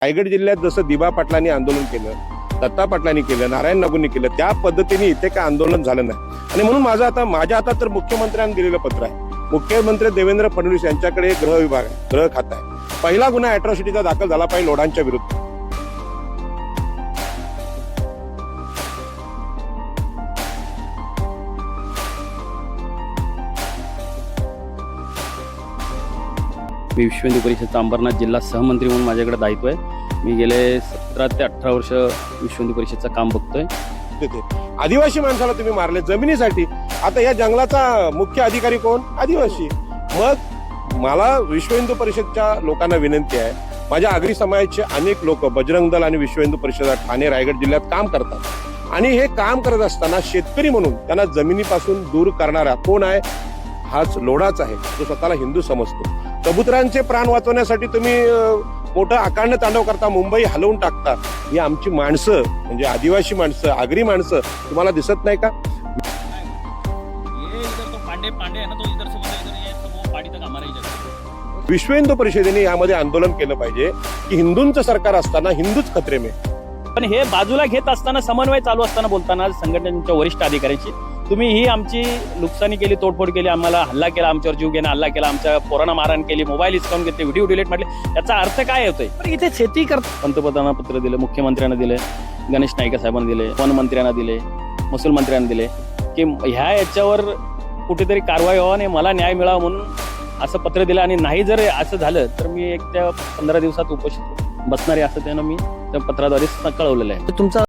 रायगड जिल्ह्यात जसं दिबा पाटलांनी आंदोलन केलं, दत्ता पाटलांनी केलं, नारायण नागूंनी केलं, त्या पद्धतीने इथे काय आंदोलन झालं नाही. आणि म्हणून माझ्या हातात तर मुख्यमंत्र्यांनी दिलेलं पत्र आहे. मुख्यमंत्री देवेंद्र फडणवीस यांच्याकडे गृह विभाग आहे, गृह खातं आहे. पहिला गुन्हा अॅट्रॉसिटीचा दाखल झाला पाहिजे लोढांच्या विरुद्ध. मी विश्व हिंदू परिषदचा अंबरनाथ जिल्हा सहमंत्री म्हणून माझ्याकडे दायित्व आहे. मी गेले 17 ते 18 वर्ष विश्व हिंदू परिषदचं काम बघतोय. तिथे आदिवासी माणसाला तुम्ही मारले जमिनीसाठी. आता या जंगलाचा मुख्य अधिकारी कोण? आदिवासी. मग मला विश्व हिंदू परिषदच्या लोकांना विनंती आहे, माझ्या आगरी समाजाचे अनेक लोक बजरंग दल आणि विश्व हिंदू परिषद ठाणे रायगड जिल्ह्यात काम करतात आणि हे काम करत असताना शेतकरी म्हणून त्यांना जमिनीपासून दूर करणारा कोण आहे? हाच लोढाच आहे, जो स्वतःला हिंदू समजतो. कबुतरांचे प्राण वाचवण्यासाठी तुम्ही मोठं आकांड तांडव करता, मुंबई हलवून टाकता. ही आमची माणसं म्हणजे आदिवासी माणसं, आगरी माणसं तुम्हाला दिसत नाही का? विश्व हिंदू परिषदेने यामध्ये आंदोलन केलं पाहिजे की हिंदूंचं सरकार असताना हिंदूच खतरे में. पण हे बाजूला घेत असताना, समन्वय चालू असताना बोलताना संघटनेच्या वरिष्ठ अधिकाऱ्यांची तुम्ही ही आमची नुकसानी केली, तोडफोड केली, आम्हाला हल्ला केला, आमच्यावर जीव घेणं हल्ला केला, आमच्या पोरांना मारहाण केली, मोबाईल हिसकावून घेतले, व्हिडिओ डिलीट म्हटले, याचा अर्थ काय होतोय? पण इथे शेती पंतप्रधानांना पत्र दिलं, मुख्यमंत्र्यांना दिले, गणेश नाईक साहेबांना दिले, वन मंत्र्यांना दिले, महसूल मंत्र्यांना दिले की याच्यावर कुठेतरी कारवाई व्हावं आणि मला न्याय मिळावा म्हणून असं पत्र दिलं. आणि नाही जर असं झालं तर मी एक त्या 15 दिवसात उपोषित बसणार आहे असं त्यानं मी त्या पत्राद्वारे कळवलेलं आहे. तुमचा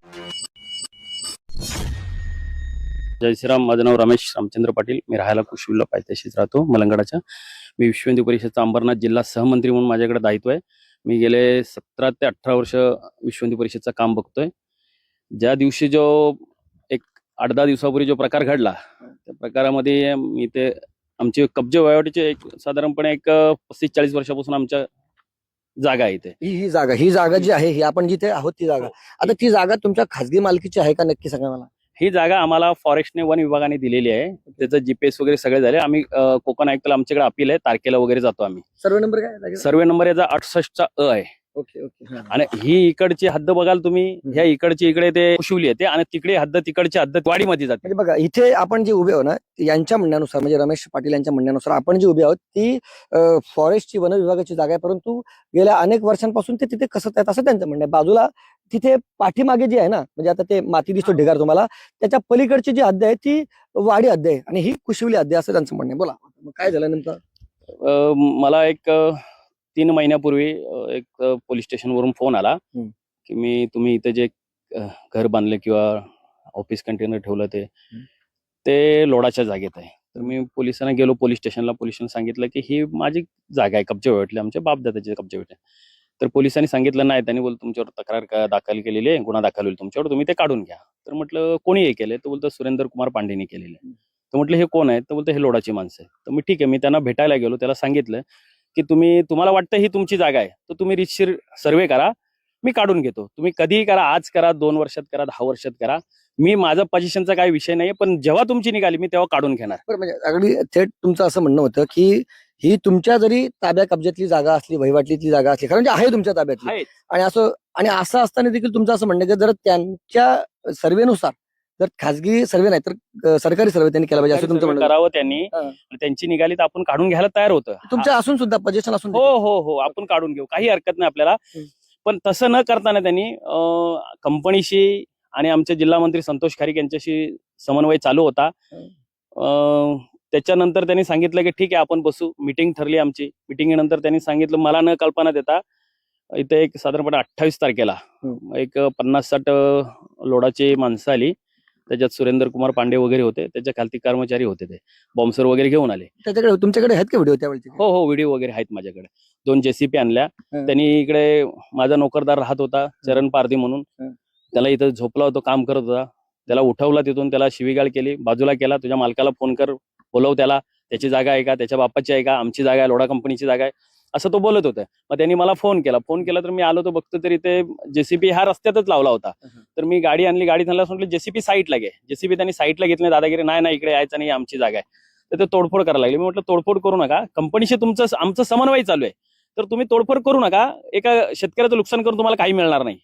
जय श्रीराम. माझं नाव रमेश रामचंद्र पाटील. मी राहायला कुशविल्ला पायथ्याशीच राहतो, मलंगडाच्या. मी विश्व हिंदू परिषदचा अंबरनाथ जिल्हा सहमंत्री म्हणून माझ्याकडे दायित्व आहे. मी गेले 17 ते 18 वर्ष विश्व हिंदू परिषदचं काम बघतोय. ज्या दिवशी जो एक 8-10 दिवसापूर्वी जो प्रकार घडला, त्या प्रकारामध्ये मी ते आमचे कब्जे वहिवाटीचे एक साधारणपणे एक 35-40 वर्षापासून आमच्या जागा आहे इथे. ही जागा जी आहे, ही आपण जिथे आहोत ती जागा, आता ती जागा तुमच्या खासगी मालकीची आहे का? नक्की सांगा मला. ही जागा आम्हाला फॉरेस्टने, वन विभागाने दिलेली आहे. त्याचं जीपीएस वगैरे सगळे झाले. आम्ही कोकण आयुक्ताला आमच्याकडे अपील आहे, तारखेला वगैरे जातो आम्ही. सर्वे नंबर काय? सर्वे नंबर याचा 68चा अ आहे. Okay okay. आणि ही इकडची हद्द बघाल तुम्ही, ह्या इकडची इकडे ते कुशवली येते आणि तिकडे हद्द, तिकडची हद्द वाडीमध्ये जाते. म्हणजे बघा, इथे आपण जे उभे आहोत ना, यांच्या म्हणण्यानुसार, म्हणजे रमेश पाटील यांच्या म्हणण्यानुसार आपण जी उभे आहोत ती फॉरेस्टची, वन विभागाची जागा आहे. परंतु गेल्या अनेक वर्षांपासून ते तिथे कसं आहेत असं त्यांचं म्हणणं आहे. बाजूला तिथे पाठीमागे जी आहे ना, म्हणजे आता ते माती दिसतो ढिगार तुम्हाला, त्याच्या पलीकडची जी हद्द आहे ती वाडी हद्द आहे आणि ही कुशवली हद्द आहे असं त्यांचं म्हणणं आहे. बोला, मग काय झालं नेमकं? मला एक 3 महिन्यापूर्वी एक पोलीस स्टेशनवरून फोन आला की तुम्ही इथे जे घर बांधले किंवा ऑफिस कंटेनर ठेवलं ते लोढाच्या जागेत आहे. तर मी पोलिसांना गेलो पोलीस स्टेशनला. पोलिसांनी सांगितलं की ही माझी जागा आहे, कब्जे वहिवाटले, आमच्या बापदादाचे कब्जे वहिवाटले. तर पोलिसांनी सांगितलं नाही, त्यांनी बोलतो तुमच्यावर तक्रार दाखल केलेली आहे, गुन्हा दाखल होईल तुमच्यावर, तुम्ही ते काढून घ्या. तर म्हटलं कोणी हे केलंय? तर बोलतो सुरेंद्र कुमार पांडेनी केलेलं आहे. तर म्हटलं हे कोण आहे? तर बोलतो हे लोढाची माणसं आहे. तर मी ठीक आहे, मी त्यांना भेटायला गेलो, त्याला सांगितलं की तुम्हाला वाटतं ही तुमची जागा आहे, तर तुम्ही रितशीर सर्वे करा, मी काढून घेतो. तुम्ही कधीही करा, आज करा, 2 वर्षात करा, 10 वर्षात करा, मी माझा पोझिशनचा काही विषय नाही. पण जेव्हा तुमची निघाली मी तेव्हा काढून घेणार. म्हणजे अगदी थेट तुमचं असं म्हणणं होतं की ही तुमच्या जरी ताब्या कब्जातली जागा असली, वहिवाटलीतली जागा असली, कारण आहे तुमच्या ताब्यातली, आणि असं असताना देखील तुमचं असं म्हणणं की जर त्यांच्या सर्वेनुसार, जर खासगी सर्वे नाही तर सरकारी सर्वे त्यांनी केला पाहिजे असं तुमचं म्हणणं करावं त्यांनी. त्यांची निघाली तर आपण काढून घ्यायला तयार होतं. तुमच्या असून सुद्धा पोझिशन असून हो आपण काढून घेऊ, काही हरकत नाही आपल्याला. पण तसं न करताना त्यांनी कंपनीशी आणि आमचे जिल्हा मंत्री संतोष खारीक यांच्याशी समन्वय चालू होता. त्याच्यानंतर त्यांनी सांगितलं की ठीक आहे आपण बसू. मीटिंग ठरली आमची. मीटिंगनंतर त्यांनी सांगितलं, मला न कल्पना देता इथे एक साधारणपणे 28 तारखेला एक 50-60 लोढाची माणसं आली. त्याच्यात सुरेंद्र कुमार पांडे वगैरे होते, त्याच्या खालती कर्मचारी होते, ते बॉम्बसर वगैरे घेऊन आले. त्याच्याकडे तुमच्याकडे आहेत का व्हिडिओ त्यावेळी? हो व्हिडिओ वगैरे आहेत माझ्याकडे. 2 JCP आणल्या. त्यांनी इकडे माझा नोकरदार राहत होता चरण पारधी म्हणून, त्याला इथं झोपला होता, काम करत होता, त्याला उठवला तिथून, त्याला शिवीगाळ केली, बाजूला केला, तुझ्या मालकाला फोन कर, बोलव त्याला, त्याची जागा आहे का, त्याच्या बापाची आहे का, आमची जागा आहे, लोढा कंपनीची जागा आहे, असं तो बोलत होता. मग त्यांनी मला फोन केला तर मी आलो, तो बघतो तरी ते JCP हा रस्त्यातच लावला होता. तर मी गाडी आणली, गाडीत आणला, म्हटलं JCP साईडला घे. JCP त्यांनी साईडला घेतले, दादागिरी नाही इकडे यायचं नाही, आमची जागा आहे. तर ते तोडफोड करायला लागले. मी म्हटलं तोडफोड करू नका, कंपनीशी आमचं समन्वय चालू आहे. तर तुम्ही तोडफोड करू नका, एका शेतकऱ्याचं नुकसान करून तुम्हाला काही मिळणार नाही.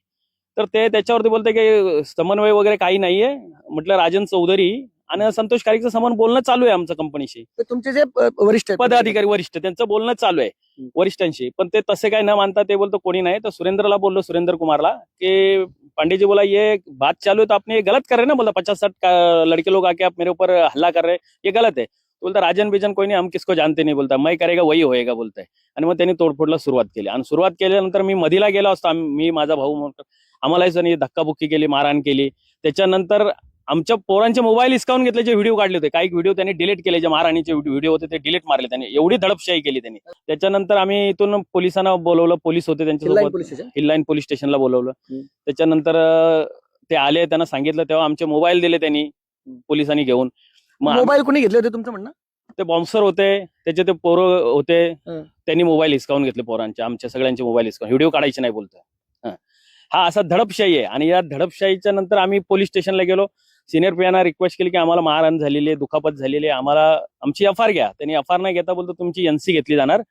तर ते त्याच्यावरती बोलते की समन्वय वगैरे काही नाहीये. म्हटलं राजन चौधरी आणि संतोष कारीकचं समोर बोलणं चालू आहे आमच्या कंपनीशी. तर तुमचे जे वरिष्ठ आहेत, पदाधिकारी वरिष्ठ त्यांचं बोलणं चालू आहे वरिष्ठांशी, पण ते तसे काय न मानता ते बोलतो कोणी नाही. तर सुरेंद्रला बोललो, सुरेंद्र कुमारला, की पांडे जी बोला ये बात चालू है तो आपने ये गलत कर रहे हैं ना, बोला 50-60 लड़के लोग आके आप मेरे ऊपर हल्ला कर रहे हैं, ये गलत है. बोलता राजन बिजन कोई नहीं, हम किसको जानते नहीं, बोलता मैं करेगा वही होएगा बोलताय. आणि मग त्यांनी तोडफोडला सुरुवात केली. आणि सुरुवात केल्यानंतर मी मधीला गेलो असतो, मी माझा भाऊ, आम्हालाही त्यांनी धक्काबुक्की केली, मारहाण केली. त्याच्यानंतर आमच्या पोरांचे मोबाईल हिसकावून घेतले, जे व्हिडिओ काढले होते. काही व्हिडिओ त्यांनी डिलीट केले, जे मारहाणीचे व्हिडिओ होते ते डिलीट मारले त्यांनी. एवढी दडपशाही केली त्यांनी. त्याच्यानंतर आम्ही इथून पोलिसांना बोलवलं, पोलीस होते त्यांच्यासोबत, हिललाईन पोलीस स्टेशनला बोलवलं. त्याच्यानंतर ते आले, त्यांना सांगितलं, तेव्हा आमचे मोबाईल दिले त्यांनी पोलिसांनी घेऊन. मग मोबाईल कोणी घेतले होते तुमचं म्हणणं? ते बॉम्बसर होते, त्याचे ते पोरं होते, त्यांनी मोबाईल हिसकावून घेतले पोरांचे, आमच्या सगळ्यांचे मोबाईल हिसकावून, व्हिडिओ काढायचे नाही बोलतोय. हा असा धडपशाही आहे. आणि या धडपशाहीच्या नंतर आम्ही पोलीस स्टेशनला गेलो. सिनियर पीआयना रिक्वेस्ट केली की आम्हाला मारहाण झालेली आहे, दुखापत झालेली आहे, आम्हाला आमची एफआर घ्या. त्यांनी एफआर नाही घेता बोलतो तुमची एनसी घेतली जाणार.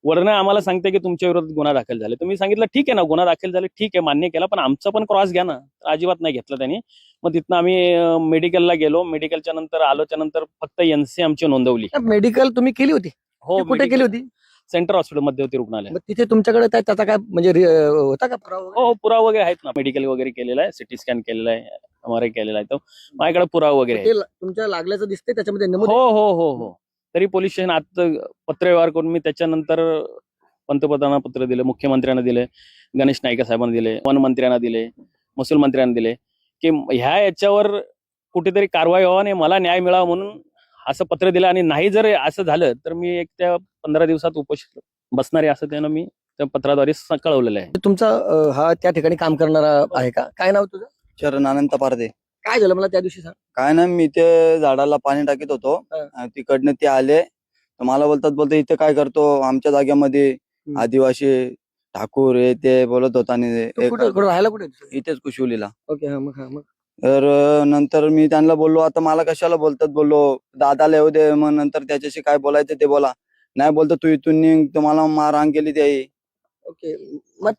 वरनं आम्हाला सांगते की तुमच्या विरोधात गुन्हा दाखल झाले. तुम्ही सांगितलं ठीक आहे ना, गुन्हा दाखल झाले, ठीक आहे, मान्य केला, पण आमचा पण क्रॉस घ्या ना. अजिबात नाही घेतलं त्यांनी. मग तिथनं आम्ही मेडिकलला गेलो. मेडिकलच्या नंतर आलोच्या नंतर फक्त एनसी आमची नोंदवली. मेडिकल तुम्ही केली होती? हो. कुठे केली होती? सेंटर हॉस्पिटल मध्यवर्ती रुग्णालय. मग तिथे तुमच्याकडे त्याचा काय म्हणजे होता का पुरावा? हो, पुरावा वगैरे आहेत ना. मेडिकल वगैरे केलेला आहे, सिटी स्कॅन केलेला आहे, एमआरआय केलेला आहे. तो माझ्याकडे पुरावा वगैरे आहे. तुमच्या लागल्याचं दिसतंय त्याच्यामध्ये नमूद? हो हो हो हो. तरी पोलीस स्टेशन आता पत्रव्यवहार करून मी त्याच्यानंतर पंतप्रधानांना पत्र दिले, मुख्यमंत्र्यांना दिले, गणेश नाईक साहेबांना दिले, वन मंत्र्यांना दिले, महसूल मंत्र्यांना दिले, की याच्यावर कुठेतरी कारवाई व्हावा आणि मला न्याय मिळावा म्हणून असं पत्र दिलं. आणि नाही जर असं झालं तर मी एक त्या 15 दिवसात उपोषण बसणार आहे, असं त्यानं मी त्या पत्राद्वारे कळवलेलं आहे. तुमचा हा त्या ठिकाणी काम करणारा आहे का? काय नाव तुझं? चरण अनंत पारदे. काय झालं मला त्या दिवशी सांग. काय ना, मी ते झाडाला पाणी टाकीत होतो, तिकडनं ते आले, तर मला बोलतात इथे काय करतो आमच्या जाग्यामध्ये, आदिवासी ठाकूर हे ते बोलत होता. आणि कुठे राहायला कुठे? इथेच कुशिवलीला. ओके. मग तर नंतर मी त्यांना बोललो, आता मला कशाला बोलतात, बोललो दादाला येऊ दे, मग नंतर त्याच्याशी काय बोलायचं ते बोला. नाही बोलतो तू इथून निघ, तुम्हाला मारहाण केली त्याही. ओके. मग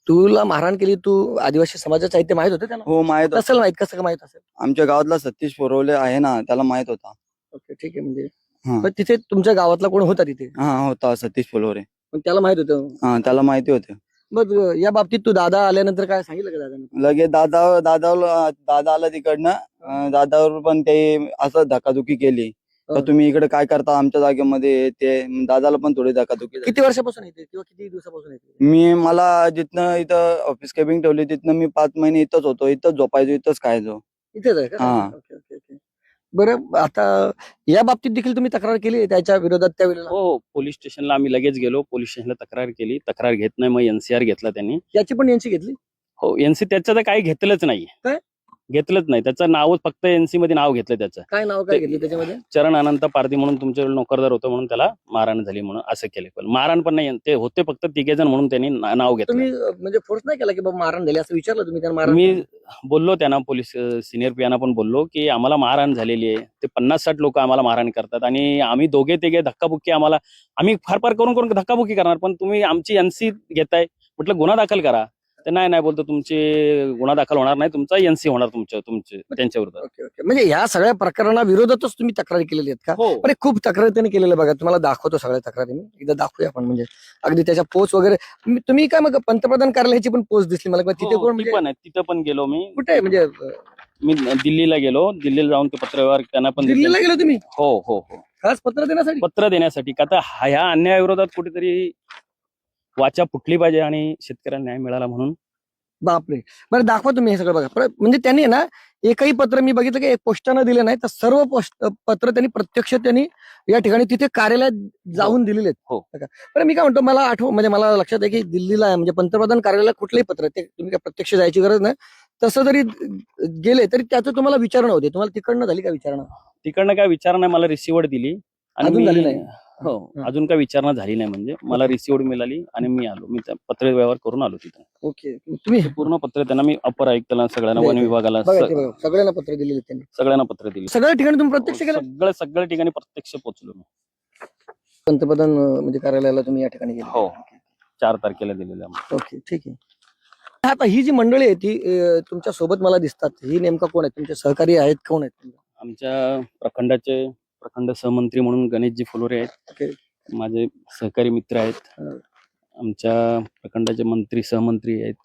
तुला मारहाण केली, तू आदिवासी समाजाचं आहे ते माहित होतं त्याला? हो माहित. असेल माहित. कसं का माहित असेल? आमच्या गावातला सतीश पोरवले आहे ना, त्याला माहित होता. ओके, ठीक आहे. म्हणजे हा. पण तिथे तुमच्या गावातला कोण होता तिथे? हा होता, सतीश पोलवरे. पण त्याला माहित होतं? हा, त्याला माहिती होते. मग या बाबतीत तू दादा आल्यानंतर काय सांगितलं का दादाने? लगेच दादा आला तिकडनं. दादावर पण ते असं धकाधुकी केली, तर तुम्ही इकडे काय करता आमच्या जागेमध्ये, ते दादाला पण थोडी धकाधुकी झाली. किती वर्षापासून येते किंवा किती दिवसापासून येते? मला जिथनं इथं ऑफिस केबिंग ठेवली तिथनं मी 5 महिने इथंच होतो, इथंच झोपायचो, इथंच खायचो. इथेच आहे का? हा. Okay okay okay. बरं, आता या बाबतीत देखील तुम्ही तक्रार केली त्याच्या विरोधात त्यावेळेला? हो, पोलीस स्टेशनला आम्ही लगेच गेलो, पोलीस स्टेशनला तक्रार केली. तक्रार घेत नाही, मग एनसीआर घेतला त्यांनी. याची पण यांची घेतली? हो, एनसी त्याचं तर काही घेतलंच नाही. काय? घेतलंच नाही, त्याचं नाव फक्त एनसी मध्ये नाव घेतलं त्याचं. काय नाव काय घेतलं त्याच्यामध्ये? चरण अनंत पारधी म्हणून तुमच्याकडे नोकरदार होतं म्हणून त्याला मारहाण झाली म्हणून असं केलं. पण मारहाण पण नाही, ते होते फक्त 3 जण म्हणून त्यांनी नाव घेतलं. तुम्ही म्हणजे फोर्स नाही केला की बाबा मारहाण झाली असं विचारलं तुम्ही त्यांना? मारहाण मी बोललो त्यांना, पोलीस सिनियर पीआयना पण बोललो की आम्हाला मारहाण झालेली आहे, ते 50-60 लोक आम्हाला मारहाण करतात आणि आम्ही दोघे तिघे धक्काबुक्की, आम्ही फार करून धक्काबुक्की करणार, पण तुम्ही आमची एनसी घेताय. म्हटलं गुन्हा दाखल करा. ते नाही बोलतो तुमचे गुन्हा दाखल होणार नाही, तुमचा एनसी होणार तुमच्या त्यांच्या विरोधात. Okay okay. म्हणजे ह्या सगळ्या प्रकरणाविरोधातच तुम्ही तक्रारी केलेली आहेत का? हो. पण खूप तक्रारी त्यांनी केलेल्या बघा, तुम्हाला दाखवतो सगळ्या तक्रारी. मी एकदा दाखवूया आपण, म्हणजे अगदी त्याच्या पोस्ट वगैरे. तुम्ही काय मग पंतप्रधान कार्यालयाची पण पोस्ट दिसली मला, तिथे कोण ती पण आहे, तिथं पण गेलो मी. कुठे आहे? म्हणजे मी दिल्लीला गेलो, दिल्लीला जाऊन ते पत्रव्यवहार त्यांना पण दिल्लीला गेलो तुम्ही? हो हो हो. खास पत्र देण्यासाठी? पत्र देण्यासाठी का, तर ह्या अन्यायाविरोधात कुठेतरी वाचा फुटली पाहिजे आणि शेतकऱ्यांना न्याय मिळाला म्हणून. बापरे. बरं, दाखवा तुम्ही हे सगळं बघा. म्हणजे त्यांनी ना एकही पत्र मी बघितलं की एक पोस्टानं दिलं नाही, तर सर्व पत्र त्यांनी प्रत्यक्ष या ठिकाणी तिथे कार्यालयात जाऊन दिलेले आहेत. हो. बरं, मी काय म्हणतो, म्हणजे मला लक्षात आहे की दिल्लीला आहे म्हणजे पंतप्रधान कार्यालयाला कुठलेही पत्र ते तुम्ही काय प्रत्यक्ष जायची गरज नाही. तसं जरी गेले तरी त्याचं तुम्हाला विचारणा होते. तुम्हाला तिकडनं झाली का विचारणा? तिकडनं काय विचारणा नाही, मला रिसिव्हर दिली आणि अजून झाली नाही? हो, अजून काय विचारणा झाली नाही. म्हणजे मला रिसिव्हर मिळाली आणि मी आलो, मी पत्र व्यवहार करून आलो तिथं. ओके. तुम्ही पूर्ण पत्र त्यांना मी अपर आयुक्ताला, सगळ्यांना, वन विभागाला, सगळ्यांना पत्र दिलेले त्यांनी? सगळ्यांना पत्र दिली. सगळ्या ठिकाणी तुम्ही प्रत्यक्ष केलं? सगळ्या ठिकाणी प्रत्यक्ष पोहोचलो मी. पंतप्रधान म्हणजे कार्यालयाला तुम्ही या ठिकाणी गेले? हो. 4 तारखेला दिलेलं आहे. ओके, ठीक आहे. आता ही जी मंडळी आहे ती तुमच्या सोबत मला दिसतात, ही नेमका कोण आहेत? तुमचे सहकारी आहेत, कोण आहेत? आमच्या प्रखंड सहमंत्री म्हणून गणेशजी फुलोरे आहेत. ओके. माझे सहकारी मित्र आहेत. आमच्या प्रखंडाचे मंत्री सहमंत्री आहेत.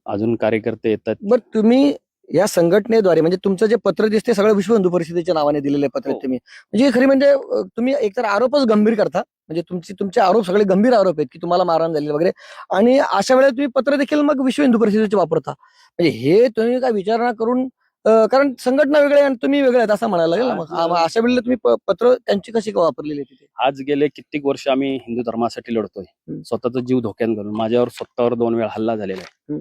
अजून कार्यकर्ते येतात. बरं, तुम्ही या संघटनेद्वारे म्हणजे तुमचं जे पत्र दिसते सगळं विश्व हिंदू परिषदेच्या नावाने दिलेले पत्र आहेत हो. तुम्ही, म्हणजे खरी म्हणजे तुम्ही एकतर आरोपच गंभीर करता, म्हणजे तुमचे आरोप सगळे गंभीर आरोप आहेत की तुम्हाला मारहाण झाली वगैरे, आणि अशा वेळेला तुम्ही पत्र देखील मग विश्व हिंदू परिषदेचे वापरता. म्हणजे हे तुम्ही काय विचारणा करून कारण संघटना वेगळी आणि तुम्ही वेगळे आहेत असं म्हणायला लागेल ना. मग अशा वेळेला तुम्ही पत्र त्यांची कशी वापरलेली आहे तिथे? आज गेले कित्येक वर्ष आम्ही हिंदू धर्मासाठी लढतोय. स्वतःचा जीव धोक्यात घालून. माझ्यावर स्वतःवर 2 वेळा हल्ला झालेला आहे.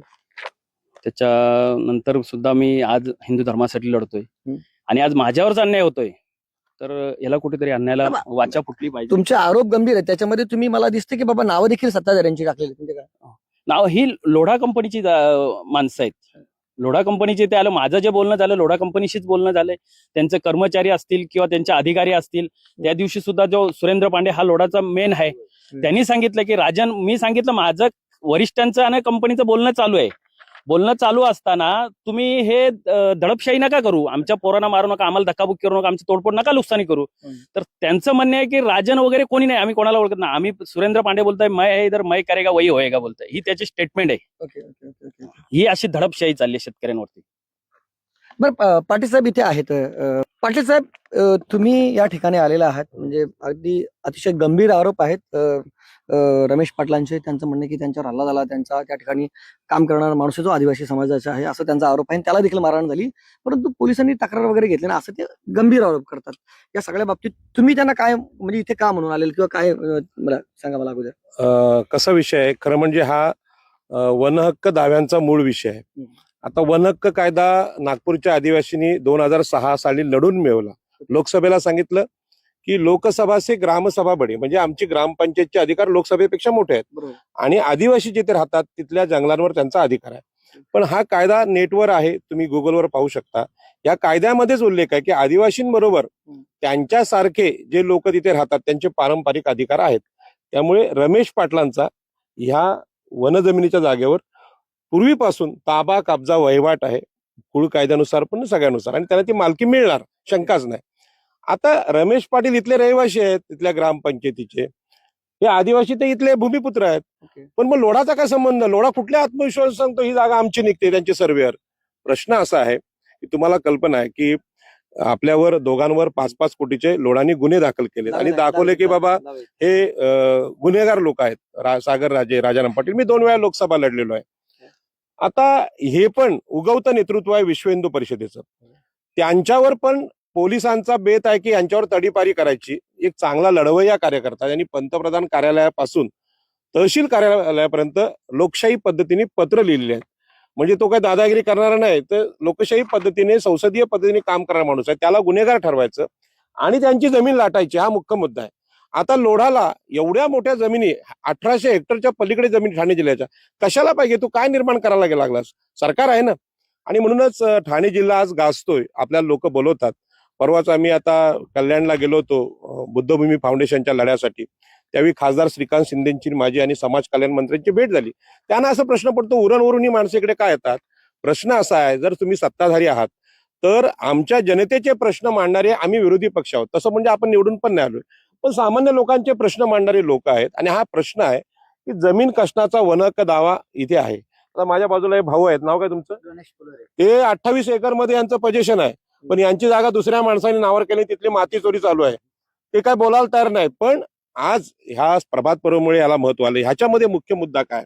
त्याच्यानंतर सुद्धा मी आज हिंदू धर्मासाठी लढतोय आणि आज माझ्यावरच अन्याय होतोय. तर याला कुठेतरी अन्यायाला वाचा फुटली पाहिजे. तुमचे आरोप गंभीर आहेत, त्याच्यामध्ये तुम्ही मला दिसते की बाबा नावं देखील सत्ताधाऱ्यांची टाकलेली म्हणजे काय नाव ही लोढा कंपनीची माणसं आहेत. लोढा कंपनीचे ते आलं. माझं जे बोलणं झालं लोढा कंपनीशीच बोलणं झालंय. त्यांचे कर्मचारी असतील किंवा त्यांचे अधिकारी असतील. त्या दिवशी सुद्धा जो सुरेंद्र पांडे हा लोढाचा मेन आहे, त्यांनी सांगितलं की राजन, मी सांगितलं माझं वरिष्ठांचं आणि कंपनीचं बोलणं चालू आहे. बोलणं चालू असताना तुम्ही हे दडपशाही नका करू, आमच्या पोरांना मारू नका, आम्हाला धक्काबुक्की करू नका, आमची तोडफोड नका नुकसानी करू. तर त्यांचं म्हणणं आहे की राजन वगैरे कोणी नाही, आम्ही कोणाला ओळखत नाही. आम्ही सुरेंद्र पांडे बोलताय मैं है इधर मैं करेगा वही होएगा बोलताय. ही त्याची स्टेटमेंट आहे. Okay okay okay okay. ही अशी धडपशाही चालली आहे शेतकऱ्यांवरती. बरं, पाटील साहेब इथे आहेत. पाटील साहेब, तुम्ही या ठिकाणी आलेला आहात, म्हणजे अगदी अतिशय गंभीर आरोप आहेत रमेश पाटलांचे. त्यांचं म्हणणं की त्यांच्यावर हल्ला झाला, त्यांचा त्या ठिकाणी काम करणारा माणूस जो आदिवासी समाजाचा आहे असं त्यांचा आरोप आहे, आणि त्याला देखील मारहाण झाली, परंतु पोलिसांनी तक्रार वगैरे घेतली ना, असं ते गंभीर आरोप करतात. या सगळ्या बाबतीत तुम्ही त्यांना काय म्हणजे इथे का म्हणून आलेल किंवा काय मला सांगा मला अगोदर. कसा विषय आहे खरं म्हणजे हा वनहक्क दाव्यांचा मूळ विषय आहे. आता वनहक्क कायदा नागपूरच्या आदिवासींनी 2006 साली लढून मिळवला. लोकसभेला सांगितलं की लोकसभा से ग्रामसभा बडी, म्हणजे आमची ग्रामपंचायतचे अधिकार लोकसभेपेक्षा मोठे आहेत आणि आदिवासी जिथे राहतात तिथल्या जंगलांवर त्यांचा अधिकार आहे. पण हा कायदा नेटवर आहे, तुम्ही गुगलवर पाहू शकता. या कायद्यामध्येच उल्लेख आहे की आदिवासींबरोबर त्यांच्यासारखे जे लोक तिथे राहतात त्यांचे पारंपरिक अधिकार आहेत. त्यामुळे रमेश पाटलांचा ह्या वनजमिनीच्या जागेवर पूर्वीपासून ताबा कब्जा वहिवाट आहे, कुळ कायद्यानुसार पण सगळ्यानुसार, आणि त्यांना ती मालकी मिळणार, शंकाच नाही. आता रमेश पाटील इथले रहिवासी आहेत, तिथल्या ग्रामपंचायतीचे, हे आदिवासी तर इथले भूमिपुत्र आहेत. पण मग लोढाचा काय संबंध? लोढा कुठल्या आत्मविश्वास सांगतो ही जागा आमची निघते त्यांचे सर्वेअर? प्रश्न असा आहे की तुम्हाला कल्पना आहे की आपल्यावर दोघांवर 5-5 कोटीचे लोढांनी गुन्हे दाखल केले आणि दाखवले की बाबा हे गुन्हेगार लोक आहेत. सागर राजे, राजाराम पाटील, मी 2 वेळा लोकसभा लढलेलो आहे. आता हे पण उगवतं नेतृत्व आहे विश्व हिंदू परिषदेचं. त्यांच्यावर पण पोलिसांचा बेत आहे की यांच्यावर तडीपारी करायची. एक चांगला लढवय्या कार्यकर्ता यांनी पंतप्रधान कार्यालयापासून तहसील कार्यालयापर्यंत लोकशाही पद्धतीने पत्र लिहिलेले आहेत. म्हणजे तो काय दादागिरी करणारा नाही, तर लोकशाही पद्धतीने संसदीय पद्धतीने काम करणारा माणूस आहे. त्याला गुन्हेगार ठरवायचं आणि त्यांची जमीन लाटायची, हा मुख्य मुद्दा आहे. आता लोढाला एवढ्या मोठ्या जमिनी 1800 हेक्टरच्या पलीकडे जमीन ठाणे जिल्ह्याच्या कशाला पाहिजे? तू काय निर्माण करायला लागलास? सरकार आहे ना. आणि म्हणूनच ठाणे जिल्हा आज गाजतोय. आपल्याला लोक बोलवतात. परवाच आम्ही आता कल्याणला गेलो होतो बुद्धभूमी फाउंडेशनच्या लढ्यासाठी. त्यावेळी खासदार श्रीकांत शिंदेची माझी आणि समाज कल्याण मंत्र्यांची भेट झाली. त्यांना असा प्रश्न पडतो, उरणवरून ही माणसं इकडे काय येतात? प्रश्न असा आहे, जर तुम्ही सत्ताधारी आहात तर आमच्या जनतेचे प्रश्न मांडणारे आम्ही विरोधी पक्ष आहोत. तसं म्हणजे आपण निवडून पण नाही आलोय, पण सामान्य लोकांचे प्रश्न मांडणारे लोक आहेत. आणि हा प्रश्न आहे की जमीन कष्टाचा वनहक्क दावा इथे आहे. आता माझ्या बाजूला हे भाऊ आहेत, नाव काय तुमचं? गणेश फुलोरे. ते 28 एकर मध्ये यांचं पोझिशन आहे, पण यांची जागा दुसऱ्या माणसाने नावावर केली, तिथली माती चोरी चालू आहे. ते काय बोलायला तयार नाही. पण आज ह्या प्रभात पर्वमुळे याला महत्व आलं. ह्याच्यामध्ये मुख्य मुद्दा काय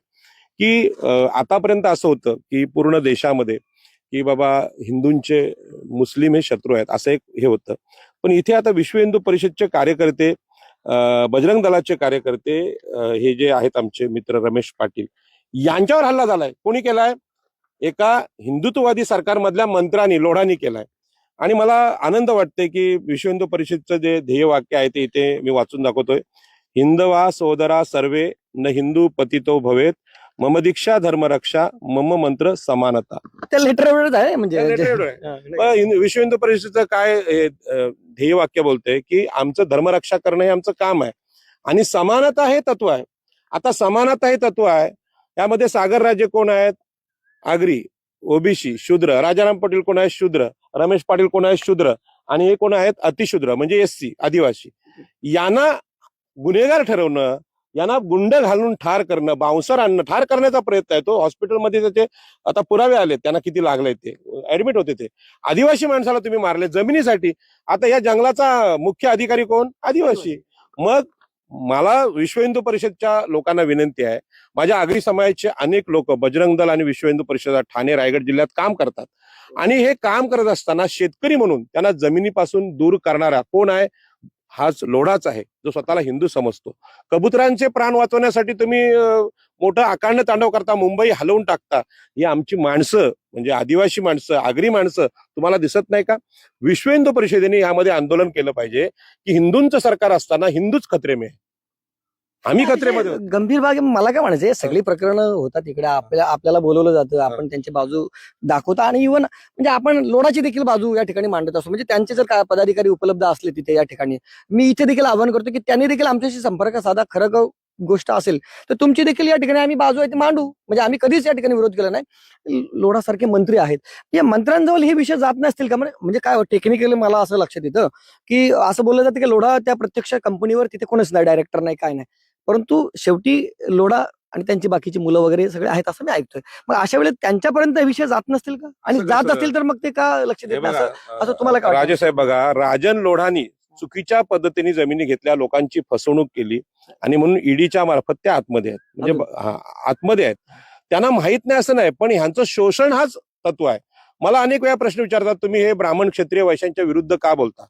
की आतापर्यंत असं होतं की पूर्ण देशामध्ये की बाबा हिंदूंचे मुस्लिम हे शत्रू आहेत असं एक हे होतं. पण इथे आता विश्व हिंदू परिषदचे कार्यकर्ते, बजरंग दलाचे कार्यकर्ते, हे जे आहेत आमचे मित्र रमेश पाटील, यांच्यावर हल्ला झालाय. कोणी केलाय? एका हिंदुत्ववादी सरकारमधल्या मंत्र्यांनी, लोढांनी केलाय. आणि मला आनंद वाटते की विश्व हिंदू परिषदचं जे ध्येयवाक्य आहे ते इथे मी वाचून दाखवतोय. हिंदवा सोदरा सर्वे न हिंदू पतितो भवेत, मम दीक्षा धर्मरक्षा मम मंत्र समानता. त्या लेटर आहे म्हणजे विश्व हिंदू परिषदेचं काय ध्येयवाक्य बोलतंय की आमचं धर्मरक्षा करणं हे आमचं काम आहे आणि समानता हे तत्व आहे. आता समानता हे तत्व आहे. यामध्ये सागर राजे कोण आहेत? आगरी, ओबीसी, शूद्र. राजाराम पाटील कोण आहेत? शूद्र. रमेश पाटील कोण आहेत? शूद्र. आणि हे कोण आहेत? अतिशूद्र म्हणजे एससी, आदिवासी. यांना गुन्हेगार ठरवणं, यांना गुंड घालून ठार करणं, बाउन्सर आणणं, ठार करण्याचा प्रयत्न आहे तो. हॉस्पिटलमध्ये त्याचे आता पुरावे आले, त्यांना किती लागले ते ऍडमिट होते. ते आदिवासी माणसाला तुम्ही मारले जमिनीसाठी. आता या जंगलाचा मुख्य अधिकारी कोण? आदिवासी. मग मला विश्व हिंदू परिषदच्या लोकांना विनंती आहे, माझ्या आगरी समाजाचे अनेक लोक बजरंग दल आणि विश्व हिंदू परिषद ठाणे रायगड जिल्ह्यात काम करतात आणि हे काम करत असताना शेतकरी म्हणून त्यांना जमिनीपासून दूर करणारा कोण आहे? हाच लोढाच आहे, जो स्वतःला हिंदू समजतो. कबुतरांचे प्राण वाचवण्यासाठी तुम्ही मोठं आकांड तांडव करता, मुंबई हलवून टाकता. ही आमची माणसं म्हणजे आदिवासी माणसं, आगरी माणसं तुम्हाला दिसत नाही का? विश्व हिंदू परिषदेने यामध्ये आंदोलन केलं पाहिजे की हिंदूंचं सरकार असताना हिंदूच खतरे में, आम्ही खतरेमध्ये आहोत. गंभीर बाग मला काय म्हणायचं, सगळी प्रकरणं होतात इकडे, आपल्याला बोलवलं जातं, आपण त्यांची बाजू दाखवतो आणि इव्हन म्हणजे आपण लोढाची देखील बाजू या ठिकाणी मांडत असतो. म्हणजे त्यांचे जर काय पदाधिकारी उपलब्ध असले तिथे या ठिकाणी, मी इथे देखील आवाहन करतो की त्यांनी देखील आमच्याशी संपर्क साधा. खरं गोष्ट असेल तर तुमची देखील या ठिकाणी आम्ही बाजू आहे ती मांडू. म्हणजे आम्ही कधीच या ठिकाणी विरोध केला नाही. लोढासारखे मंत्री आहेत, या मंत्र्यांजवळ हे विषय जात नसतील का? म्हणजे काय टेक्निकली मला असं लक्षात येतं की असं बोललं जातं की लोढा त्या प्रत्यक्ष कंपनीवर तिथे कोणच नाही, डायरेक्टर नाही, काय नाही, परंतु शेवटी लोढा आणि त्यांची बाकीची मुलं वगैरे सगळे आहेत असं मी ऐकतोय. मग अशा वेळेस त्यांच्यापर्यंत विषय जात नसतील का? आणि जात असतील तर मग ते का लक्ष देत नाही असं तुम्हाला काय वाटतं? राजेसाहेब बघा, राजन लोढानी चुकीच्या पद्धतीने जमिनी घेतल्या, लोकांची फसवणूक केली आणि म्हणून ईडीच्या मार्फत ते आतमध्ये आहेत, म्हणजे आतमध्ये आहेत. त्यांना माहित नाही असं नाही, पण ह्यांचं शोषण हाच तत्व आहे. मला अनेक वेळा प्रश्न विचारतात, तुम्ही हे ब्राह्मण क्षत्रिय वैश्यांच्या विरुद्ध का बोलता?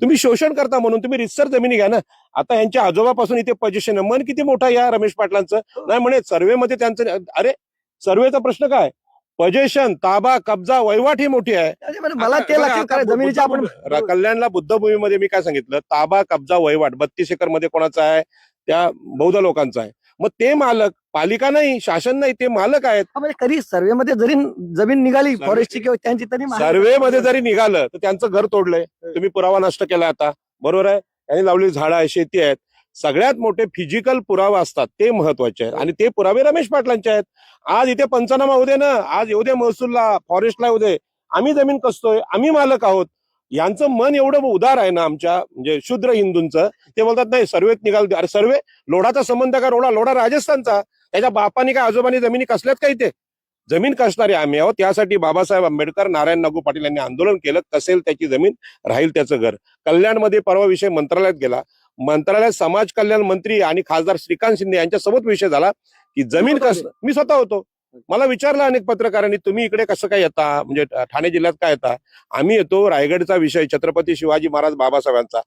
तुम्ही शोषण करता म्हणून तुम्ही रितसर जमिनी घ्या ना. आता यांच्या आजोबापासून इथे पोझिशन आहे, मन किती मोठं या रमेश पाटलांचं. नाही म्हणे सर्वेमध्ये त्यांचं, अरे सर्वेचा प्रश्न काय? पोझिशन, ताबा, कब्जा, वहिवाट ही मोठी आहे. मला ते लक्षात जमिनीच्या आपण कल्याणला बुद्धभूमीमध्ये मी काय सांगितलं, ताबा, कब्जा, वहिवाट 32 एकर मध्ये कोणाचा आहे? त्या बौद्ध लोकांचा आहे. मग ते मालक, पालिका नाही, शासन नाही, ते मालक आहेत. म्हणजे कधी सर्वेमध्ये जरी जमीन निघाली फॉरेस्टची किंवा त्यांची, तरी सर्वेमध्ये जरी निघालं तर त्यांचं घर तोडलंय, तुम्ही पुरावा नष्ट केला. आता बरोबर आहे, त्यांनी लावलेली झाडं आहे, शेती आहेत. सगळ्यात मोठे फिजिकल पुरावा असतात ते महत्वाचे आहेत आणि ते पुरावे रमेश पाटलांचे आहेत. आज इथे पंचनामा होऊ दे ना, आज येऊ दे महसूलला, फॉरेस्टला येऊ दे, आम्ही जमीन कसतोय, आम्ही मालक आहोत. यांचं मन एवढं उदार आहे ना आमच्या म्हणजे शूद्र हिंदूंचं. ते बोलतात नाही सर्वेत निघाल. अरे सर्वे, लोढाचा संबंध का? लोढा राजस्थानचा, त्याच्या बापानी काय आजोबानी जमिनी कसल्यात का? इथे जमीन कसणारे आम्ही आहोत. त्यासाठी बाबासाहेब आंबेडकर, नारायण नागू पाटील यांनी आंदोलन केलं. कसेल त्याची जमीन, राहील त्याचं घर. कल्याणमध्ये परवा विषय मंत्रालयात गेला, मंत्रालयात समाज कल्याण मंत्री आणि खासदार श्रीकांत शिंदे यांच्यासोबत विषय झाला की जमीन कस. मी स्वतः होतो, मला विचारलं अनेक पत्रकारांनी, तुम्ही इकडे कसं काय येता, म्हणजे ठाणे जिल्ह्यात काय येता? आम्ही येतो, रायगडचा विषय छत्रपती शिवाजी महाराज बाबासाहेबांचा,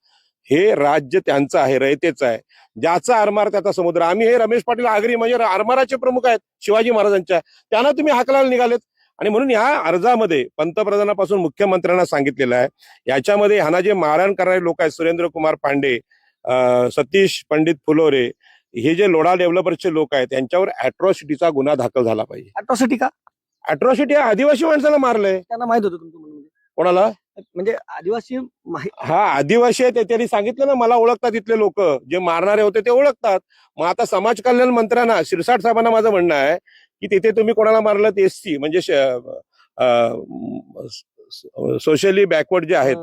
हे राज्य त्यांचं आहे, रयतेचं आहे, ज्याचा आरमार त्याचा समुद्र. आम्ही हे रमेश पाटील आगरी म्हणजे आरमाराचे प्रमुख आहेत शिवाजी महाराजांच्या, त्यांना तुम्ही हाकलायला निघालेत. आणि म्हणून या अर्जामध्ये पंतप्रधानापासून मुख्यमंत्र्यांना सांगितलेलं आहे, याच्यामध्ये ह्यांना जे मारहाण करणारे लोक आहेत, सुरेंद्र कुमार पांडे, सतीश पंडित फुलोरे, हे जे लोढा डेव्हलपर्सचे लोक आहेत, त्यांच्यावर अॅट्रॉसिटीचा गुन्हा दाखल झाला पाहिजे. अॅट्रॉसिटी का? अॅट्रॉसिटी आदिवासी माणसाला मारलंय. त्यांना माहित होतं तुमचं म्हणणं? कोणाला? म्हणजे आदिवासी हा आदिवासी आहे, त्यांनी सांगितलं ना, मला ओळखतात इथले लोक, जे मारणारे होते ते ओळखतात. मग आता समाज कल्याण मंत्र्यांना, शिरसाट साहेबांना माझं म्हणणं आहे की तिथे तुम्ही कोणाला मारलं? एससी म्हणजे सोशली बॅकवर्ड जे आहेत,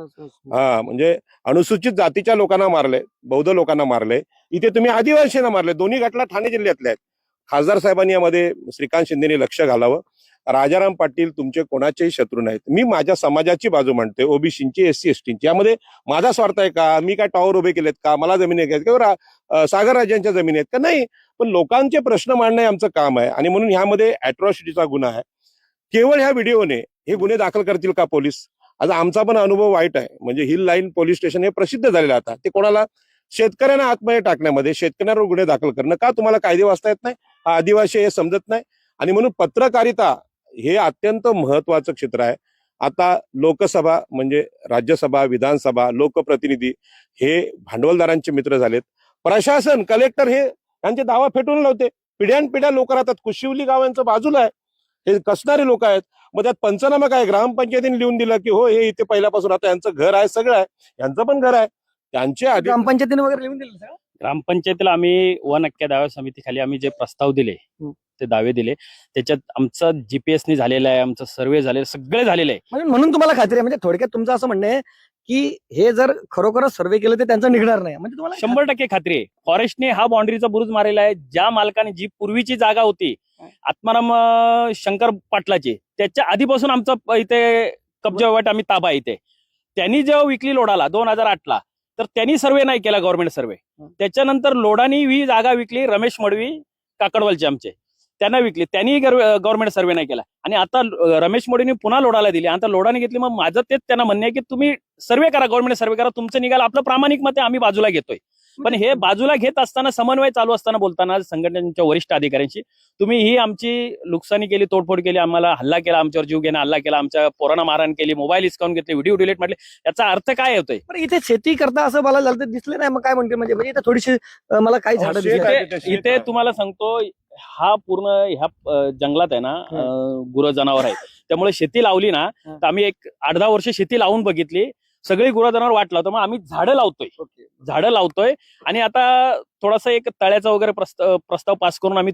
म्हणजे अनुसूचित जातीच्या लोकांना मारले, बौद्ध लोकांना मारले. इथे तुम्ही आदिवासींना मारले. दोन्ही घटना ठाणे जिल्ह्यातल्या आहेत. खासदार साहेबांनी यामध्ये श्रीकांत शिंदेने लक्ष घालावं. राजाराम पाटील तुमचे कोणाचेही शत्रू नाहीत. मी माझ्या समाजाची बाजू मांडते, ओबीसीची, एससी एसटीची. यामध्ये माझा स्वार्थ आहे का? मी काय टॉवर उभे केलेत का? मला जमिनी आहेत किंवा सागर राज्यांच्या जमिनी आहेत का? नाही. पण लोकांचे प्रश्न मांडणे आमचं काम आहे आणि म्हणून ह्यामध्ये अॅट्रॉसिटीचा गुन्हा आहे. केवळ ह्या व्हिडिओने हे गुन्हे दाखल करतील का पोलीस? आज आमचा पण अनुभव वाईट आहे. म्हणजे हिल लाईन पोलीस स्टेशन हे प्रसिद्ध झालेलं आता. ते कोणाला? शेतकऱ्यांना आतमध्ये टाकण्यामध्ये, शेतकऱ्यांवर गुन्हे दाखल करणं. का? तुम्हाला कायदे वाचता येत नाही? हा आदिवासी हे समजत नाही. आणि म्हणून पत्रकारिता हे अत्यंत महत्वाचं क्षेत्र आहे. आता लोकसभा म्हणजे राज्यसभा, विधानसभा, लोकप्रतिनिधी हे भांडवलदारांचे मित्र झालेत. प्रशासन, कलेक्टर हे यांचे दावा फेटून लावते. पिढ्यानपिढ्या लोक राहतात. कुशिवली गाव यांचं बाजूला आहे, हे कसणारे लोक आहेत. मग त्यात पंचनामा काय? ग्रामपंचायतीने लिहून दिलं की हो हे इथे पहिल्यापासून, आता यांचं घर आहे, सगळं आहे, यांचं पण घर आहे. त्यांचे ग्रामपंचायतीने वगैरे लिहून दिलं? ग्रामपंचायतीला आम्ही वन अख्ख्या दावा समितीखाली आम्ही जे प्रस्ताव दिले ते दावे दिले, त्याच्यात आमचा जीपीएसनी झालेला आहे, आमचं सर्वे झालेलं, सगळे झालेलं आहे. म्हणून तुम्हाला खात्री आहे, म्हणजे थोडक्यात तुमचं असं म्हणणं आहे की हे जर खरोखरच सर्वे केलं तर त्यांचं निघणार नाही, म्हणजे तुम्हाला 100% खात्री आहे. फॉरेस्टने हा बाउंड्रीचा बुरुज मारलेला आहे. ज्या मालकाने जी पूर्वीची जागा होती आत्माराम शंकर पाटलाची, त्याच्या आधीपासून आमचा इथे कब्जावाट आम्ही ताबा आहे इथे. त्यांनी जेव्हा विकली लोडाला 2008ला, तर त्यांनी सर्वे नाही केला, गव्हर्नमेंट सर्वे. त्याच्यानंतर लोडानी ही जागा विकली, रमेश मडवी काकडवालचे आमचे, त्यांना विकली, त्यांनी गव्हर्नमेंट सर्वे नाही केला. आणि आता रमेश मोदींनी पुन्हा लोडाला दिली, आता लोडाने घेतली. मग माझं तेच त्यांना म्हणणं आहे की तुम्ही सर्वे करा, गव्हर्नमेंट सर्वे करा, तुमचं निघाल, आपलं प्रामाणिक मत आहे, आम्ही बाजूला घेतोय. पण हे बाजूला घेत असताना, समन्वय चालू असताना बोलताना संघटनेच्या वरिष्ठ अधिकाऱ्यांशी तुम्ही ही आमची नुकसानी केली, तोडफोड केली, आम्हाला हल्ला केला, आमच्यावर जीव घेणं हल्ला केला, आमच्या पोरांना मारहाण केली, मोबाईल हिसकावून घेतले, व्हिडिओ डिलीट म्हटले, याचा अर्थ काय होतोय? पण इथे शेती करता असं मला झालं तर दिसलं नाही, मग काय म्हणते म्हणजे इथे थोडीशी मला काही झाडं शेत दिसली. आहे. इथे तुम्हाला सांगतो, हा पूर्ण ह्या जंगलात आहे ना, गुरं जनावर आहे, त्यामुळे शेती लावली ना, तर आम्ही एक 8-10 वर्ष शेती लावून बघितली, सगळी गुरं जनावर वाट लावतो. मग आम्ही झाडं लावतोय आणि आता थोडासा एक तळ्याचा वगैरे प्रस्ताव पास करून आम्ही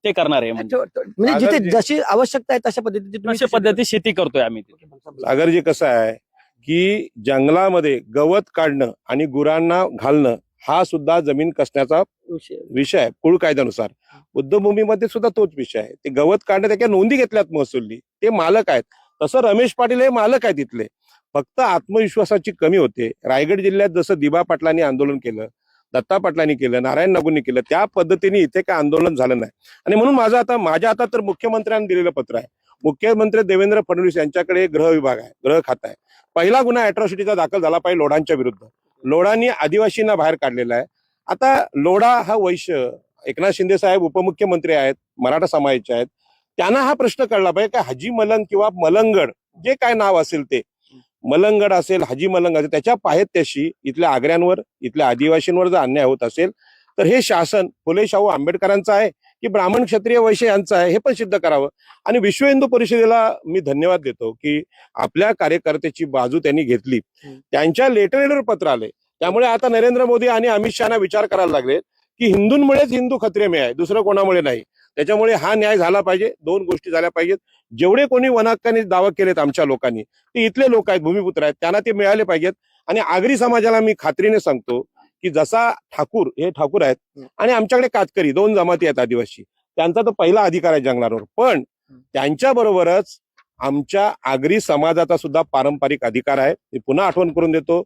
ते करणार आहे. म्हणजे जिथे जशी आवश्यकता आहे तशा पद्धतीची अशा पद्धती शेती करतोय आम्ही. सागरजी कसं आहे की जंगलामध्ये गवत काढणं आणि गुरांना घालणं हा सुद्धा जमीन कसण्याचा विषय आहे कुळ कायद्यानुसार. बुद्धभूमीमध्ये सुद्धा तोच विषय आहे. ते गवत काढणं त्याच्या नोंदी घेतल्यात महसूलनी, ते मालक आहेत. तसं रमेश पाटील हे मालक आहेत तिथले, फक्त आत्मविश्वासाची कमी होते. रायगड जिल्ह्यात जसं दिबा पाटलांनी आंदोलन केलं, दत्ता पाटलांनी केलं, नारायण नागूंनी केलं, त्या पद्धतीने इथे काय आंदोलन झालं नाही. आणि म्हणून माझ्या हातात तर मुख्यमंत्र्यांनी दिलेलं पत्र आहे. मुख्यमंत्री देवेंद्र फडणवीस यांच्याकडे गृह विभाग आहे, गृह खातं आहे. पहिला गुन्हा अॅट्रॉसिटीचा दाखल झाला पाहिजे लोढांच्या विरुद्ध. लोढांनी आदिवासींना बाहेर काढलेला आहे. आता लोढा हा वैश्य, एकनाथ शिंदे साहेब उपमुख्यमंत्री आहेत, मराठा समाजाचे आहेत, त्यांना हा प्रश्न कळला पाहिजे की हाजी मलंग किंवा मलंगड जे काय नाव असेल ते, मलंगड असेल, हाजी मलंग असेल, त्याच्या पायथ्याशी इथल्या आग्र्यांवर, इथल्या आदिवासींवर जर अन्याय होत असेल तर हे शासन फुले शाहू आंबेडकरांचं आहे की ब्राह्मण क्षत्रिय वैश्य यांचं आहे, हे पण सिद्ध करावं. आणि विश्व हिंदू परिषदेला मी धन्यवाद देतो की आपल्या कार्यकर्त्याची बाजू त्यांनी घेतली. त्यांच्या लेटर पत्र आले, त्यामुळे आता नरेंद्र मोदी आणि अमित शहाना विचार करायला लागले की हिंदूंमुळेच हिंदू खत्रे में आहे, दुसरं कोणामुळे नाही. त्याच्यामुळे हा न्याय झाला पाहिजे. 2 गोष्टी झाल्या पाहिजेत. जेवढे कोणी वनहक्काने दावा केलेत आमच्या लोकांनी, ते इथले लोक आहेत, भूमिपुत्र आहेत, त्यांना ते मिळाले पाहिजेत. आणि आगरी समाजाला मी खात्रीने सांगतो की जसा हे ठाकूर आहेत आणि आमच्याकडे कातकरी 2 जमाती आहेत आदिवासी, त्यांचा तर पहिला अधिकार आहे जंगलावर, पण त्यांच्या बरोबरच आमच्या आगरी समाजाचा सुद्धा पारंपरिक अधिकार आहे. मी पुन्हा आठवण करून देतो,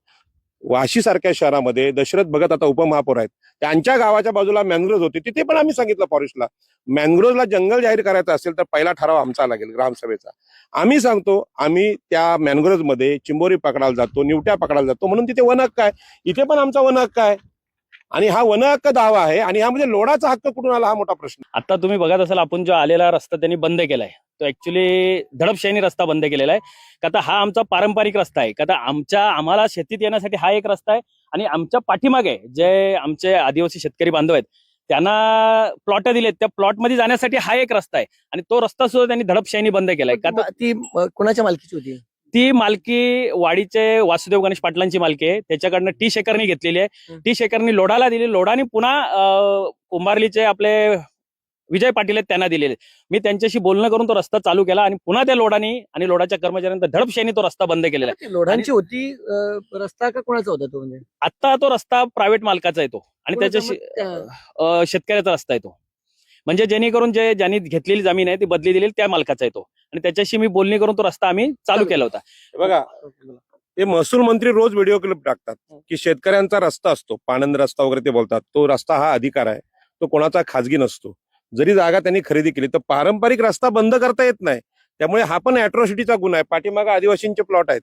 वाशी सारख्या शहरामध्ये दशरथ भगत आता उपमहापौर आहेत, त्यांच्या गावाच्या बाजूला मॅनग्रोव्ह होती, तिथे पण आम्ही सांगितलं फॉरेस्टला मॅनग्रोव्हला जंगल जाहीर करायचं असेल तर पहिला ठराव आमचा लागेल, ग्रामसभेचा. आम्ही सांगतो, आम्ही त्या मॅनग्रोव्ह मध्ये चिंबोरी पकडायला जातो, निवट्या पकडायला जातो, म्हणून तिथे वन हक्क आहे. इथे पण आमचा वन हक्क आहे आणि हा वन हक्क दावा आहे. आणि हा म्हणजे लोडाचा हक्क कुठून आला हा मोठा प्रश्न. आता तुम्ही बघत असाल, आपण जो आलेला रस्ता त्यांनी बंद केलाय, तो ऍक्च्युली दडपशाहीने रस्ता बंद केलेला आहे. का तर हा आमचा पारंपरिक रस्ता आहे. का तर आम्हाला शेतीत येण्यासाठी हा एक रस्ता आहे आणि आमच्या पाठीमागे जे आमचे आदिवासी शेतकरी बांधव आहेत त्यांना प्लॉट दिलेत, त्या प्लॉट मध्ये जाण्यासाठी हा एक रस्ता आहे आणि तो रस्ता सुद्धा त्यांनी दडपशाहीने बंद केलाय. का तर ती कोणाच्या मालकीची होती? ती मालकी वाडीचे वासुदेव गणेश पाटलांची मालकी आहे. त्याच्याकडनं टी शेखरनी घेतलेली आहे. टी शेखरनी लोढाला दिली, लोढानी पुन्हा कुंभारलीचे आपले विजय पाटील आहेत त्यांना दिलेले. मी त्यांच्याशी बोलणं करून तो रस्ता चालू केला आणि पुन्हा त्या लोढानी आणि लोढाच्या कर्मचाऱ्यांचा धडपशाहीने तो रस्ता बंद केलेला आहे. लोढांची होती रस्ता का कोणाचा होता तो? म्हणजे आता तो रस्ता प्रायव्हेट मालकाचा आहे तो आणि त्याच्याशी शेतकऱ्याचा रस्ता आहे तो. म्हणजे जेणेकरून ज्यांनी घेतलेली जमीन आहे ती बदली दिलेली त्या मालकाचा आहे तो. आणि त्याच्याशी मी बोलणी करून तो रस्ता आम्ही चालू केला होता. बघा, ते महसूल मंत्री रोज व्हिडिओ क्लिप टाकतात की शेतकऱ्यांचा रस्ता असतो, पाणंद रस्ता वगैरे ते बोलतात, तो रस्ता हा अधिकार आहे, तो कोणाचा खाजगी नसतो. जरी जागा त्यांनी खरेदी केली तर पारंपरिक रस्ता बंद करता येत नाही. त्यामुळे हा पण अॅट्रॉसिटीचा गुन्हा आहे. पाठीमागे आदिवासींचे प्लॉट आहेत,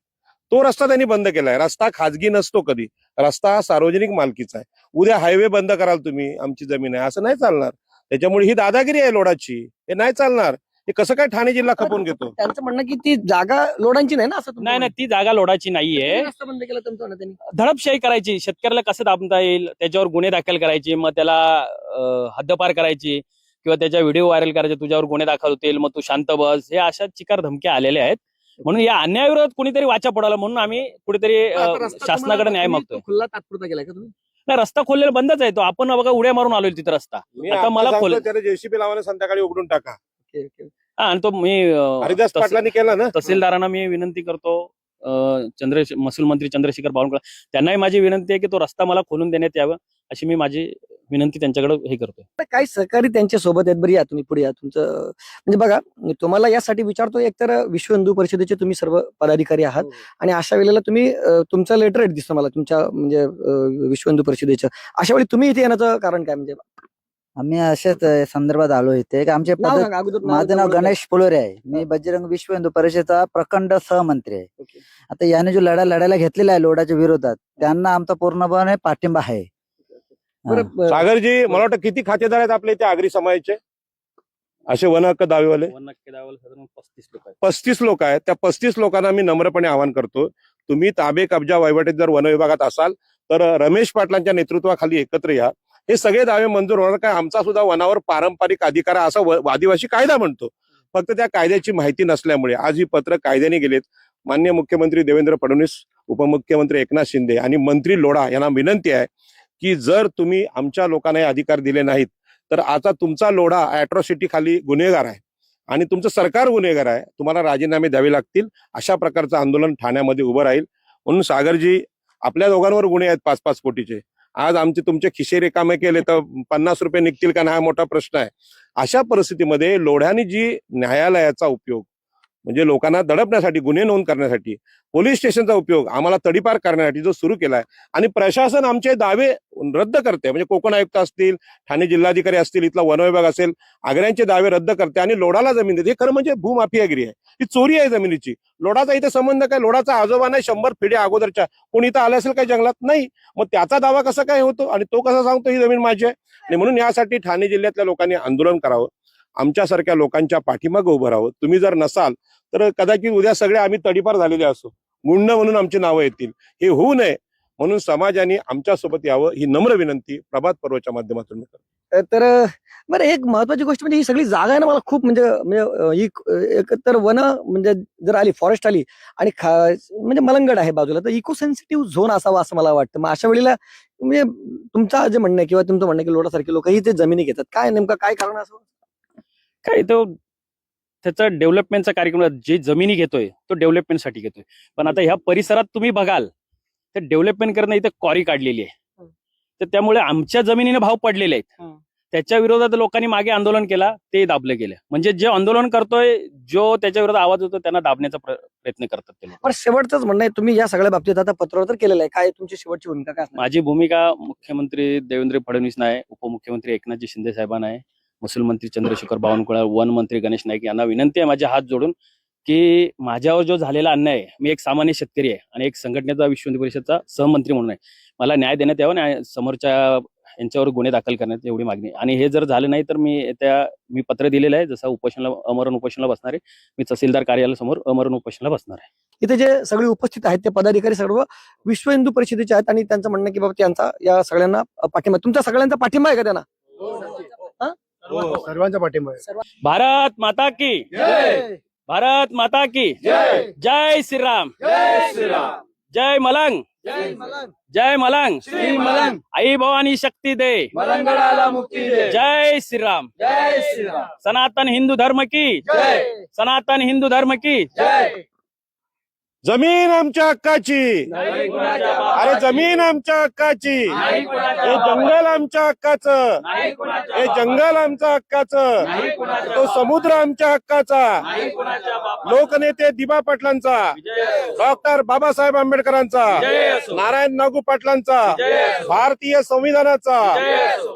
तो रस्ता त्यांनी बंद केलाय. रस्ता खाजगी नसतो कधी, रस्ता हा सार्वजनिक मालकीचा आहे. उद्या हायवे बंद कराल तुम्ही, आमची जमीन आहे, असं नाही चालणार. त्याच्यामुळे ही दादागिरी आहे लोडाची, हे नाही चालणार. हे कसं काय ठाणे जिल्हा खपवून घेतो? त्यांचं म्हणणं की ती जागा लोडांची नाही ना, असं नाही, ती जागा लोडाची नाहीये. रस्ता बंद केला तुमचं म्हणणं त्यांनी? धडपशाही करायची, शेतकऱ्याला कसं दाबता येईल त्याच्यावर गुन्हे दाखल करायचे, मग त्याला हद्दपार करायची किंवा त्याच्या व्हिडिओ व्हायरल करायचे, तुझ्यावर गुन्हे दाखल होतील, मग तू शांत बस, हे अशा चिकार धमक्या आलेल्या आहेत. म्हणून या अन्यायाविरोधात कुणीतरी वाचा पडाला, म्हणून आम्ही कुठेतरी शासनाकडे न्याय मागतोय. खुल्ला तात्पुरता केलाय का तुम्ही? नाही, रस्ता खोललेला बंदच आहे तो. आपण बघा उड्या मारून आलोय तिथे रस्ता. मी आता आता मला सांगतो, खोल- त्याने जेसीबी लावायला संध्याकाळी उघडून टाका. हा, आणि तो मी हरिदास पाटलांनी केला ना. तहसीलदारांना मी विनंती करतो, महसूल मंत्री चंद्रशेखर बावनकुळे त्यांनाही माझी विनंती आहे की तो रस्ता मला खोलून देण्यात यावं, अशी मी माझी विनंती त्यांच्याकडे हे करतोय. तर काही सहकारी त्यांच्या सोबत आहेत. बरं, या तुम्ही पुढे या. तुमचं म्हणजे बघा, मी तुम्हाला यासाठी विचारतो, एकतर विश्व हिंदू परिषदेचे तुम्ही सर्व पदाधिकारी आहात आणि अशा वेळेला तुम्ही तुमचं लेटर हेड दिसतं मला तुमच्या म्हणजे विश्व हिंदू परिषदेचं. अशा वेळी तुम्ही इथे येण्याचं कारण काय? म्हणजे आम्ही अशाच संदर्भात आलो इथे की आमचे नाव पद सांगा अगोदर. माझं नाव ओळख द्या. गणेश पुलोरे आहे. मी बजरंग विश्व हिंदू परिषदेचा प्रखंड सहमंत्री आहे. ओके. आता याने जो लढायला घेतलेला आहे लोडाच्या विरोधात, त्यांना आमचा पूर्णपणे पाठिंबा आहे. बरं, सागरजी, मला वाटतं किती खातेदार आहेत आपल्या इथे आगरी समाजाचे असे वन हक्क दावेवाले? 35 लोक आहेत. 35 लोक आहेत. त्या 35 लोकांना मी नम्रपणे आवाहन करतो, तुम्ही ताबे कब्जा वहिवाटीत जर वन विभागात असाल तर रमेश पाटलांच्या नेतृत्वाखाली एकत्र या. हे सगळे दावे मंजूर होणार. काय आमचा सुद्धा वनावर पारंपरिक अधिकार आहे, असा आदिवासी कायदा म्हणतो. फक्त त्या कायद्याची माहिती नसल्यामुळे आज ही पत्र कायद्याने गेलेत. माननीय मुख्यमंत्री देवेंद्र फडणवीस, उपमुख्यमंत्री एकनाथ शिंदे आणि मंत्री लोढा यांना विनंती आहे की जर तुम्ही आमच्या लोकांना हे अधिकार दिले नाहीत तर आता तुमचा लोढा अॅट्रॉसिटी खाली गुन्हेगार आहे आणि तुमचं सरकार गुन्हेगार आहे, तुम्हाला राजीनामे द्यावे लागतील. अशा प्रकारचं आंदोलन ठाण्यामध्ये उभं राहील. म्हणून सागरजी, आपल्या दोघांवर गुन्हे आहेत 5-5 कोटीचे. आज आमचे तुमचे खिशे रिकामे केले तर 50 रुपये निघतील का नाही हा मोठा प्रश्न आहे. अशा परिस्थितीमध्ये लोढ्याने जी न्यायालयाचा उपयोग म्हणजे लोकांना दडपण्यासाठी, गुन्हे नोंद करण्यासाठी, पोलीस स्टेशनचा उपयोग आम्हाला तडीपार करण्यासाठी जो सुरू केलाय आणि प्रशासन आमचे दावे रद्द करते, म्हणजे कोकण आयुक्त असतील, ठाणे जिल्हाधिकारी असतील, इथला वन विभाग असेल, आग्र्यांचे दावे रद्द करते आणि लोढाला जमीन देते. हे खरं म्हणजे भूमाफियागिरी आहे, ही चोरी आहे जमिनीची. लोढाचा इथे संबंध काय? लोढाचा आजोबा नाही 100 पिढ्या अगोदरच्या कोणी इथं आलं असेल काय जंगलात? नाही. मग त्याचा दावा कसा काय होतो आणि तो कसा सांगतो ही जमीन माझी आहे? आणि म्हणून यासाठी ठाणे जिल्ह्यातल्या लोकांनी आंदोलन करावं, आमच्यासारख्या लोकांच्या पाठीमागे उभं राहावं. तुम्ही जर नसाल तर कदाचित उद्या सगळे आम्ही तडीपार झालेले असो, गुंड म्हणून आमची नावं येतील. हे होऊ नये म्हणून समाजाने आमच्या सोबत यावं ही नम्र विनंती प्रभात पर्वच्या माध्यमातून मी करतो. तर बरं, एक महत्वाची गोष्ट म्हणजे ही सगळी जागा आहे ना, मला खूप म्हणजे ही एकतर वन म्हणजे जर आली, फॉरेस्ट आली आणि म्हणजे मलंगड आहे बाजूला, तर इको सेन्सिटिव्ह झोन असावा असं मला वाटतं. मग अशा वेळेला म्हणजे तुमचं जे म्हणणं आहे किंवा तुमचं म्हणणं आहे की लोढासारखे लोक ही ते जमिनी घेतात, काय नेमकं काय कारण असं? काय तो त्याचा डेव्हलपमेंटचा कार्यक्रम, जे जमिनी घेतोय तो डेव्हलपमेंटसाठी घेतोय. पण आता ह्या परिसरात तुम्ही बघाल तर डेव्हलपमेंट करणं इथे क्वारी काढलेली आहे, तर त्यामुळे आमच्या जमिनीने भाव पडलेले आहेत. त्याच्या विरोधात लोकांनी मागे आंदोलन केला, ते दाबलं गेलं. म्हणजे जे आंदोलन करतोय, जो त्याच्या विरोधात आवाज होतो, त्यांना दाबण्याचा प्रयत्न करतात ते लोक. पण शेवटचंच म्हणणं आहे, तुम्ही या सगळ्या बाबतीत आता पत्रावर तर केलेलं आहे, काय तुमची शेवटची भूमिका काय असणार? माझी भूमिका मुख्यमंत्री देवेंद्र फडणवीस नाही, उपमुख्यमंत्री एकनाथजी शिंदे साहेबांना आहे, महसूल मंत्री चंद्रशेखर बावनकुळे, वन मंत्री गणेश नाईक यांना विनंती आहे माझे हात जोडून की माझ्यावर जो झालेला अन्याय आहे, मी एक सामान्य शेतकरी आहे आणि एक संघटनेचा विश्व हिंदू परिषदचा सहमंत्री म्हणून आहे, मला न्याय देण्यात यावा आणि समोरच्या यांच्यावर गुन्हे दाखल करण्यात एवढी मागणी. आणि हे जर झालं नाही तर मी पत्र दिलेलं आहे, जसं उपोषणाला, अमरण उपोषणाला बसणार आहे. मी तहसीलदार कार्यालयासमोर अमरण उपोषणाला बसणार आहे. इथे जे सगळे उपस्थित आहेत ते पदाधिकारी सर्व विश्व हिंदू परिषदेचे आहेत आणि त्यांचं म्हणणं की बाबा त्यांचा या सगळ्यांना पाठिंबा, तुमचा सगळ्यांचा पाठिंबा आहे का त्यांना? सर्वांचा पाठिंबा आहे. भारत माता की जय! भारत माता की जय श्रीराम, जय मलंग, जय मलंग, श्री मलंग, आई भवानी शक्ती दे, मलंगडाला मुक्ती दे. जय श्रीराम, जय श्रीराम, सनातन हिंदू धर्म की जय, सनातन हिंदू धर्म की जय. जमीन आमच्या हक्काची, नाही कुणाच्या अरे जमीन आमच्या हक्काची, नाही कुणाच्या हे जंगल आमच्या हक्काचं, नाही कुणाच्या हे जंगल आमच्या हक्काचं, नाही कुणाच्या तो समुद्र आमच्या हक्काचा, नाही कुणाच्या लोकनेते दिबा पाटलांचा, डॉक्टर बाबासाहेब आंबेडकरांचा, जय असो. नारायण नागू पाटलांचा, जय असो. भारतीय संविधानाचा, जय असो.